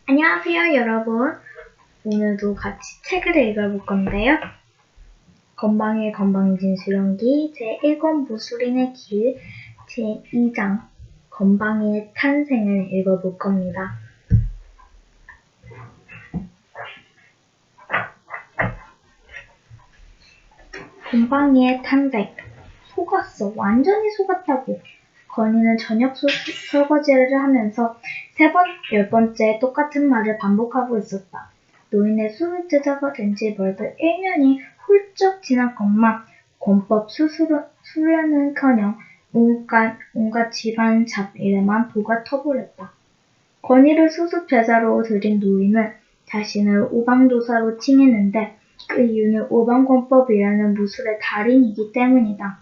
안녕하세요, 여러분. 오늘도 같이 책을 읽어볼 건데요. 건방의 건방진수령기 제1권 무술인의 길 제2장 건방의 탄생을 읽어볼 겁니다. 건방이의 탄생. 속았어. 완전히 속았다고. 건이는 저녁 설거지를 하면서 3번, 10번째 똑같은 말을 반복하고 있었다. 노인의 수술제자가 된 지 벌써 1년이 훌쩍 지났건만 권법 수련은커녕 온갖 집안 잡일에만 도가 터버렸다. 건이를 수습제자로 들인 노인은 자신을 오방도사로 칭했는데 그 이유는 오방권법이라는 무술의 달인이기 때문이다.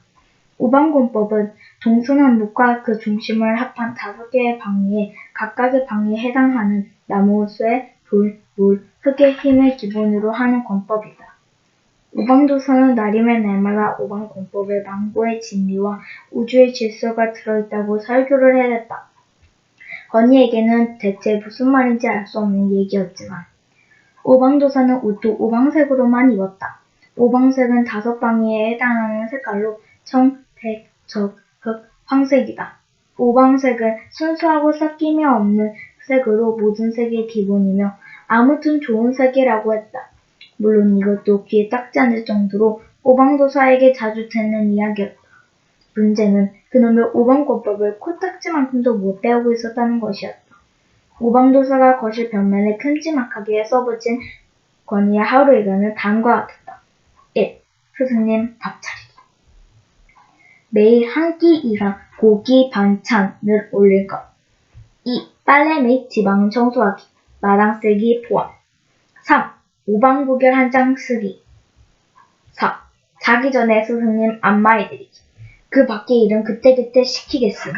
오방권법은 동서남북과 그 중심을 합한 5개의 방위에 각각의 방위에 해당하는 나무, 쇠, 돌, 물, 흙의 힘을 기본으로 하는 권법이다. 오방도사는 날이면 날마다 오방권법의 망고의 진리와 우주의 질서가 들어있다고 설교를 해댔다. 건이에게는 대체 무슨 말인지 알 수 없는 얘기였지만 오방도사는 옷도 오방색으로만 입었다. 오방색은 5방위에 해당하는 색깔로 청, 백, 적, 흑, 황색이다. 오방색은 순수하고 섞임이 없는 색으로 모든 색의 기본이며 아무튼 좋은 색이라고 했다. 물론 이것도 귀에 딱지 않을 정도로 오방도사에게 자주 듣는 이야기였다. 문제는 그놈의 오방권법을 코딱지만큼도 못 배우고 있었다는 것이었다. 오방도사가 거실 벽면에 큼지막하게 써붙인 건이의 하루 일과는 다음과 같았다. 1. 스승님 밥 차리기. 매일 한 끼 이상 고기 반찬을 올릴 것. 2. 빨래 및 지방 청소하기. 마당 쓸기 포함. 3. 오방구결 한 장 쓰기. 4. 자기 전에 스승님 안마해드리기. 그 밖의 일은 그때그때 시키겠음.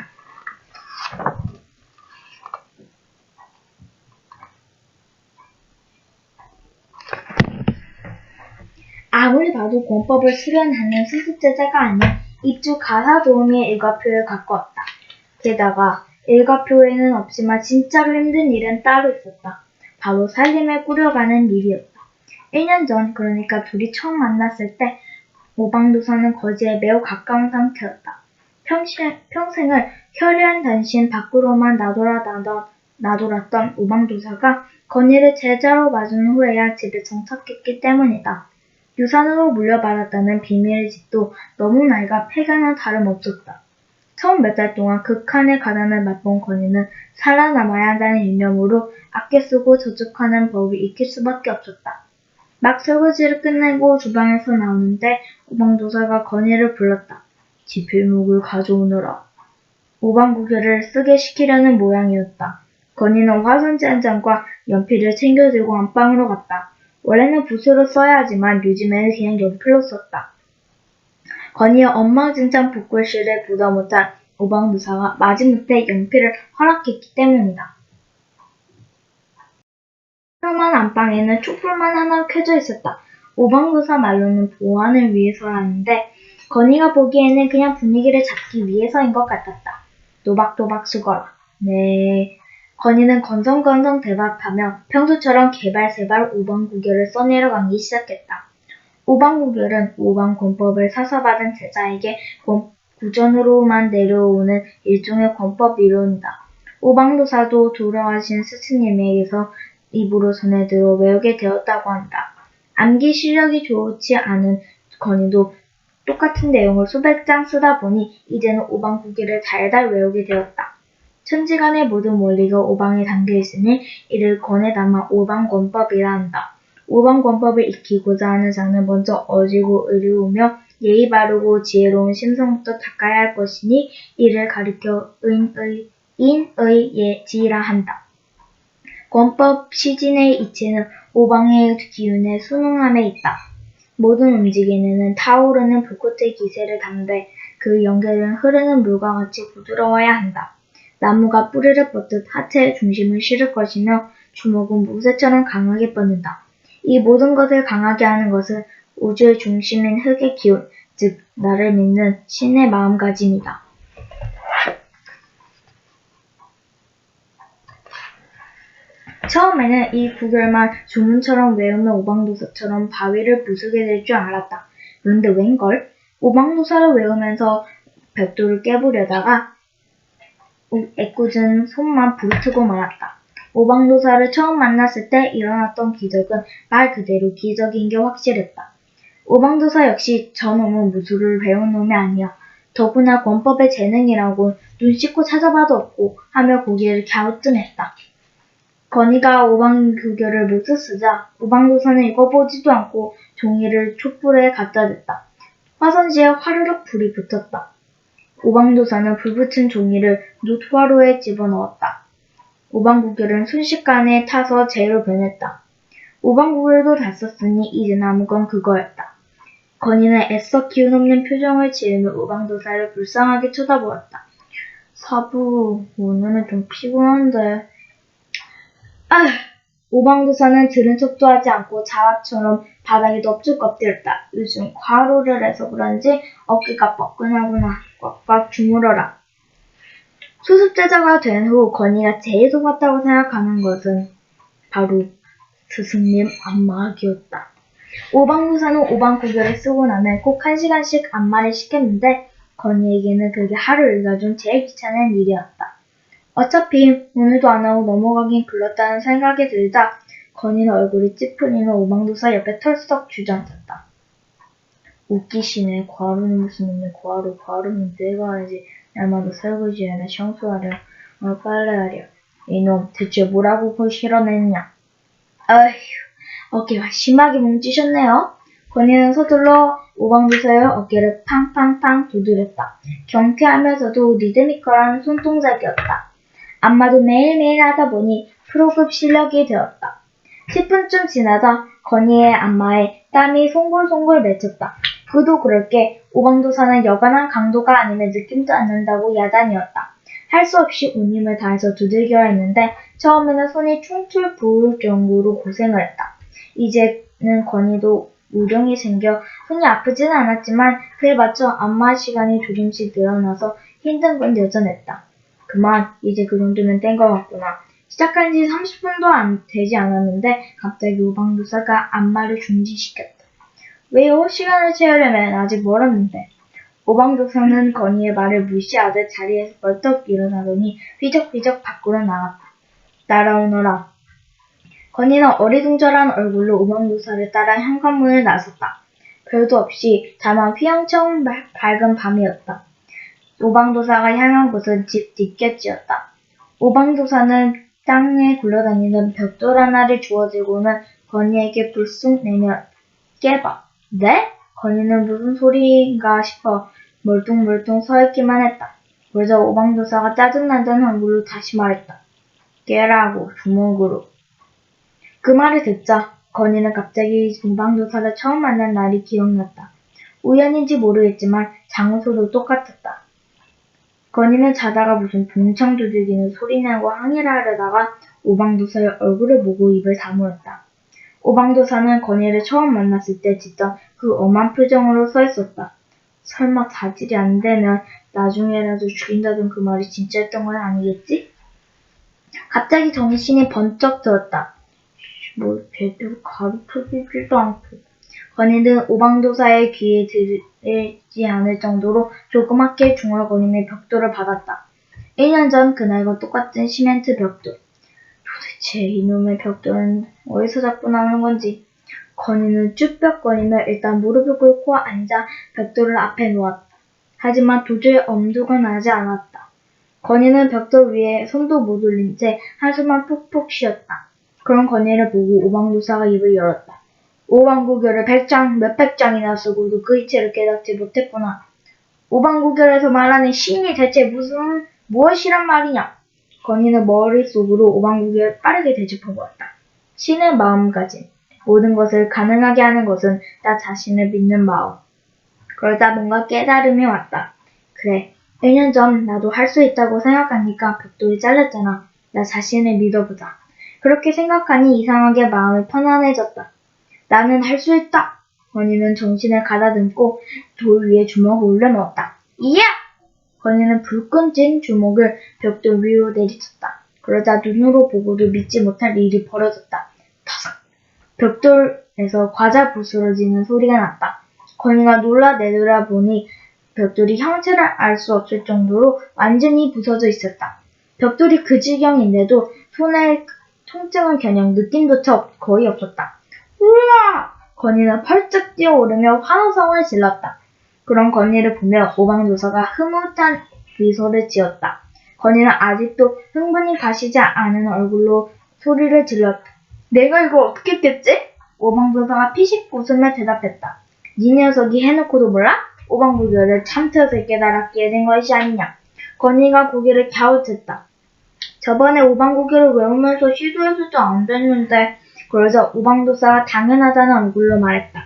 아무리 봐도 권법을 수련하는 수습제자가 아닌 입주 가사 도우미의 일과표를 갖고 왔다. 게다가 일과표에는 없지만 진짜로 힘든 일은 따로 있었다. 바로 살림을 꾸려가는 일이었다. 1년 전, 그러니까 둘이 처음 만났을 때 오방도사는 거지에 매우 가까운 상태였다. 평생을 혈연 단신 밖으로만 나돌았던 오방도사가 건이를 제자로 맞은 후에야 집에 정착했기 때문이다. 유산으로 물려받았다는 비밀의 집도 너무나 이가 폐간과 다름없었다. 처음 몇 달 동안 극한의 가난을 맛본 건이는 살아남아야 한다는 일념으로 아껴 쓰고 저축하는 법을 익힐 수밖에 없었다. 막 설거지를 끝내고 주방에서 나오는데 오방도사가 건이를 불렀다. 지필목을 가져오너라. 오방구결을 쓰게 시키려는 모양이었다. 건이는 화선지 한 장과 연필을 챙겨 들고 안방으로 갔다. 원래는 붓으로 써야 하지만 요즘에는 그냥 연필로 썼다. 건이의 엉망진창 붓글씨를 보다 못한 오방도사가 마지못해 연필을 허락했기 때문이다. 조그만 안방에는 촛불만 하나 켜져 있었다. 오방도사 말로는 보안을 위해서라는데 건이가 보기에는 그냥 분위기를 잡기 위해서인 것 같았다. 또박또박 쓰거라. 네. 건이는 건성건성 대답하며 평소처럼 개발세발 오방구결을 써내려가기 시작했다. 오방구결은 오방권법을 사서받은 제자에게 구전으로만 내려오는 일종의 권법 이론이다. 오방도사도 돌아가신 스승님에게서 입으로 전해들어 외우게 되었다고 한다. 암기 실력이 좋지 않은 건이도 똑같은 내용을 수백 장 쓰다 보니 이제는 오방구결을 달달 외우게 되었다. 천지간의 모든 원리가 오방에 담겨있으니 이를 권에 담아 오방권법이라 한다. 오방권법을 익히고자 하는 자는 먼저 어지고 의로우며 예의 바르고 지혜로운 심성부터 닦아야 할 것이니 이를 가리켜 인의예지라 한다. 권법 시진의 이치는 오방의 기운에 순응함에 있다. 모든 움직임에는 타오르는 불꽃의 기세를 담되 그 연결은 흐르는 물과 같이 부드러워야 한다. 나무가 뿌리를 뻗듯 하체의 중심을 실을 것이며 주먹은 무쇠처럼 강하게 뻗는다. 이 모든 것을 강하게 하는 것은 우주의 중심인 흙의 기운, 즉 나를 믿는 신의 마음가짐이다. 처음에는 이 구절만 주문처럼 외우면 오방도사처럼 바위를 부수게 될 줄 알았다. 그런데 웬걸? 오방도사를 외우면서 벽돌을 깨보려다가 애꿎은 손만 부르트고 말았다. 오방도사를 처음 만났을 때 일어났던 기적은 말 그대로 기적인 게 확실했다. 오방도사 역시 저놈은 무술을 배운 놈이 아니야. 더구나 권법의 재능이라고 눈 씻고 찾아봐도 없고 하며 고개를 갸우뚱했다. 건이가 오방구결을 못 쓰자 오방도사는 읽어보지도 않고 종이를 촛불에 갖다 댔다. 화선지에 화르륵 불이 붙었다. 오방도사는 불붙은 종이를 놋화로에 집어넣었다. 오방구결은 순식간에 타서 재로 변했다. 오방구결도 다 썼으니 이제 남은 건 그거였다. 건이는 애써 기운 없는 표정을 지으며 오방도사를 불쌍하게 쳐다보았다. 사부, 오늘은 좀 피곤한데. 아휴! 오방도사는 들은 척도 하지 않고 자와처럼 바닥에 넙죽 엎드렸다. 요즘 과로를 해서 그런지 어깨가 뻐근하구나. 꽉꽉 주물러라. 수습제자가 된 후 건이가 제일 속았다고 생각하는 것은 바로 스승님 안마하기였다. 오방도사는 오방구결을 쓰고 나면 꼭 1시간씩 안마를 시켰는데 건이에게는 그게 하루 일과 중 제일 귀찮은 일이었다. 어차피 오늘도 안 하고 넘어가긴 글렀다는 생각이 들자 건이는 얼굴이 찌푸리며 오방도사 옆에 털썩 주저앉았다. 웃기시네. 과로는 무슨 놈의 과로는 내가 하지. 날마다 설거지하랴 청소하랴 빨래하랴. 이놈 대체 뭐라고 실어냈냐. 아휴, 어깨가 심하게 뭉치셨네요. 건이는 서둘러 오방도사의 어깨를 팡팡팡 두드렸다. 경쾌하면서도 리드미컬한 손동작이었다. 안마도 매일매일 하다 보니 프로급 실력이 되었다. 10분쯤 지나자 건이의 안마에 땀이 송골송골 맺혔다. 그도 그럴 게 오방도사는 여간한 강도가 아니면 느낌도 안 난다고 야단이었다. 할 수 없이 온 힘을 다해서 두들겨야 했는데 처음에는 손이 퉁퉁 부을 정도로 고생을 했다. 이제는 건이도 요령이 생겨 손이 아프지는 않았지만 그에 맞춰 안마 시간이 조금씩 늘어나서 힘든 건 여전했다. 그만 이제 그 정도면 된 것 같구나. 시작한 지 30분도 되지 않았는데 갑자기 오방도사가 안마를 중지시켰다. 왜요? 시간을 채우려면 아직 멀었는데. 오방도사는 건이의 말을 무시하듯 자리에서 벌떡 일어나더니 휘적휘적 밖으로 나갔다. 따라오너라. 건이는 어리둥절한 얼굴로 오방도사를 따라 현관문을 나섰다. 별도 없이 다만 휘황찬 밝은 밤이었다. 오방도사가 향한 곳은 집 뒷곁이었다. 오방도사는 땅에 굴러다니는 벽돌 하나를 주워들고는 건이에게 불쑥 내며 깨봐. 네? 건이는 무슨 소리인가 싶어 멀뚱멀뚱 서있기만 했다. 그러자 오방도사가 짜증난다는 얼굴로 다시 말했다. 깨라고 주먹으로. 그 말을 듣자 건이는 갑자기 오방도사를 처음 만난 날이 기억났다. 우연인지 모르겠지만 장소도 똑같았다. 건이는 자다가 무슨 봉창 두들기는 소리냐고 항의를 하려다가 오방도사의 얼굴을 보고 입을 다물었다. 오방도사는 건이를 처음 만났을 때 짓던 그 엄한 표정으로 서 있었다. 설마 자질이 안 되면 나중에라도 죽인다던 그 말이 진짜였던 건 아니겠지? 갑자기 정신이 번쩍 들었다. 뭘 제대로 가르쳐주지도 않고. 건이는 오방도사의 귀에 들지 않을 정도로 조그맣게 중얼거리며 벽돌을 받았다. 1년 전 그날과 똑같은 시멘트 벽돌. 도대체 이놈의 벽돌은 어디서 자꾸 나오는 건지. 건이는 쭈뼛거리며 일단 무릎을 꿇고 앉아 벽돌을 앞에 놓았다. 하지만 도저히 엄두가 나지 않았다. 건이는 벽돌 위에 손도 못 올린 채 한숨만 푹푹 쉬었다. 그런 건이를 보고 오방도사가 입을 열었다. 오방구결을 100장, 몇백 장이나 쓰고도 그 이치를 깨닫지 못했구나. 오방구결에서 말하는 신이 대체 무엇이란 말이냐? 건이는 머릿속으로 오방구결을 빠르게 되짚어보았다. 신의 마음가짐. 모든 것을 가능하게 하는 것은 나 자신을 믿는 마음. 그러다 뭔가 깨달음이 왔다. 그래, 1년 전 나도 할 수 있다고 생각하니까 벽돌이 잘렸잖아. 나 자신을 믿어보자. 그렇게 생각하니 이상하게 마음이 편안해졌다. 나는 할 수 있다. 건이는 정신을 가다듬고 돌 위에 주먹을 올려놓았다. 이야! 건이는 불끈 쥔 주먹을 벽돌 위로 내리쳤다. 그러자 눈으로 보고도 믿지 못할 일이 벌어졌다. 터석! 벽돌에서 과자 부스러지는 소리가 났다. 건이가 놀라 내돌아보니 벽돌이 형체를 알 수 없을 정도로 완전히 부서져 있었다. 벽돌이 그 지경인데도 손에 통증을겨녕 느낌조차 거의 없었다. 우와! 건이는 펄쩍 뛰어오르며 환호성을 질렀다. 그런 건이를 보며 오방조사가 흐뭇한 미소를 지었다. 건이는 아직도 흥분이 가시지 않은 얼굴로 소리를 질렀다. 내가 이걸 어떻게 했겠지? 오방조사가 피식 웃으며 대답했다. 네 녀석이 해놓고도 몰라? 오방부교를 참트에서 깨달았기에 된 것이 아니냐. 건이가 고개를 갸웃했다. 저번에 오방고개를 외우면서 시도해서도 안 됐는데. 그래서 오방도사가 당연하다는 얼굴로 말했다.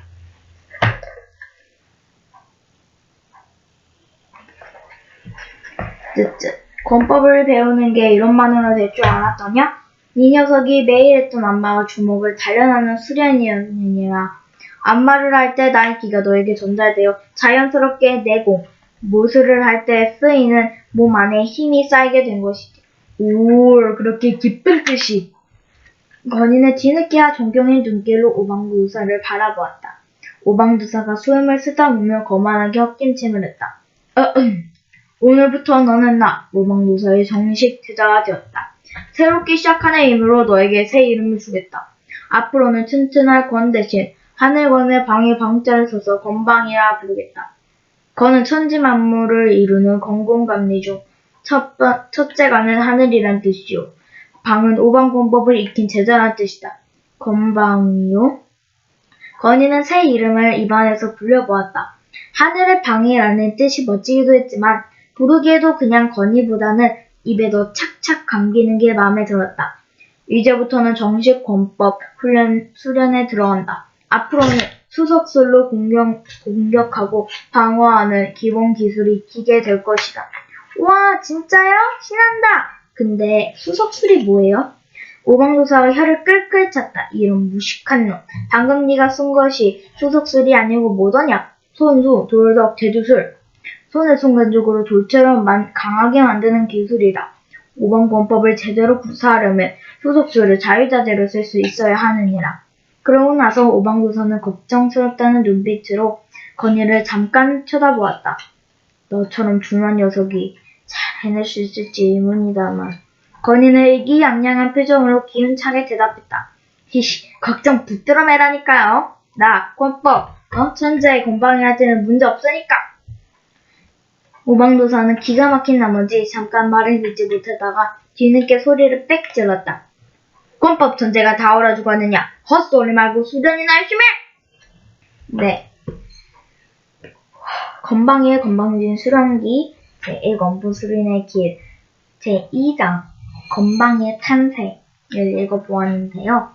쯧쯧. 권법을 배우는 게 이런만으로 될 줄 알았더냐? 네 녀석이 매일 했던 안마와 주먹을 단련하는 수련이었느니라. 안마를 할 때 나이키가 너에게 전달되어 자연스럽게 내고 모술을 할 때 쓰이는 몸 안에 힘이 쌓이게 된 것이지. 오, 그렇게 기쁜 뜻이. 건이는 뒤늦게야 존경의 눈길로 오방도사를 바라보았다. 오방도사가 소음을 쓰다보며 거만하게 헛김침을 했다. 오늘부터 너는 오방도사의 정식 제자가 되었다. 새롭게 시작하는 힘으로 너에게 새 이름을 주겠다. 앞으로는 튼튼할 권 대신 하늘권의 방에 방자를 써서 건방이라 부르겠다. 건은 천지만물을 이루는 건공감리 중 첫째가는 하늘이란 뜻이요. 방은 오방권법을 익힌 제자란 뜻이다. 건방이요? 건이는 새 이름을 입안에서 불려보았다. 하늘의 방이라는 뜻이 멋지기도 했지만 부르기에도 그냥 건이보다는 입에 더 착착 감기는 게 마음에 들었다. 이제부터는 정식 권법 수련에 들어간다. 앞으로는 수석술로 공격하고 방어하는 기본 기술이 익히게 될 것이다. 와, 진짜요? 신난다! 근데 수석술이 뭐예요? 오방도사가 혀를 끌끌 찼다. 이런 무식한 놈. 방금 네가 쓴 것이 수석술이 아니고 뭐더냐? 손수, 돌덕, 제주술. 손을 순간적으로 돌처럼 강하게 만드는 기술이다. 오방권법을 제대로 구사하려면 수석술을 자유자재로 쓸 수 있어야 하느니라. 그러고 나서 오방도사는 걱정스럽다는 눈빛으로 건이를 잠깐 쳐다보았다. 너처럼 중요한 녀석이 잘 해낼 수 있을지 의문이다만. 건이는 의기양양한 표정으로 기운차게 대답했다. 히히, 걱정 붙들어 매라니까요. 나 권법, 천재의 건방이할 때는 문제 없으니까. 오방도사는 기가 막힌 나머지 잠깐 말을 듣지 못하다가 뒤늦게 소리를 빽 질렀다. 권법 천재가 다 얼어주고 하느냐. 헛소리 말고 수련이나 열심히 해! 네. 건방이의 건방진 수련기 제1권부 수련의 길 제2장 건방의 탄생을 읽어보았는데요.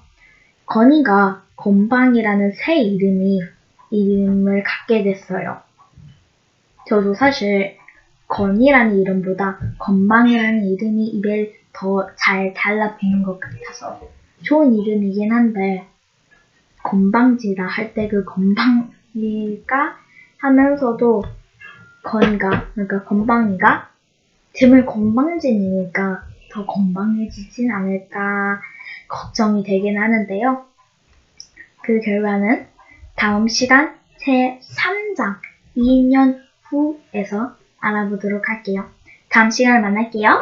건이가 건방이라는 새 이름을 갖게 됐어요. 저도 사실 건이라는 이름보다 건방이라는 이름이 입에 더 잘 달라붙는 것 같아서 좋은 이름이긴 한데 건방지다 할 때 그 건방일까 하면서도 그러니까 건방이가 정말 건방진이니까 더 건방해지진 않을까 걱정이 되긴 하는데요. 그 결과는 다음 시간 제3장 2년 후에서 알아보도록 할게요. 다음 시간에 만날게요.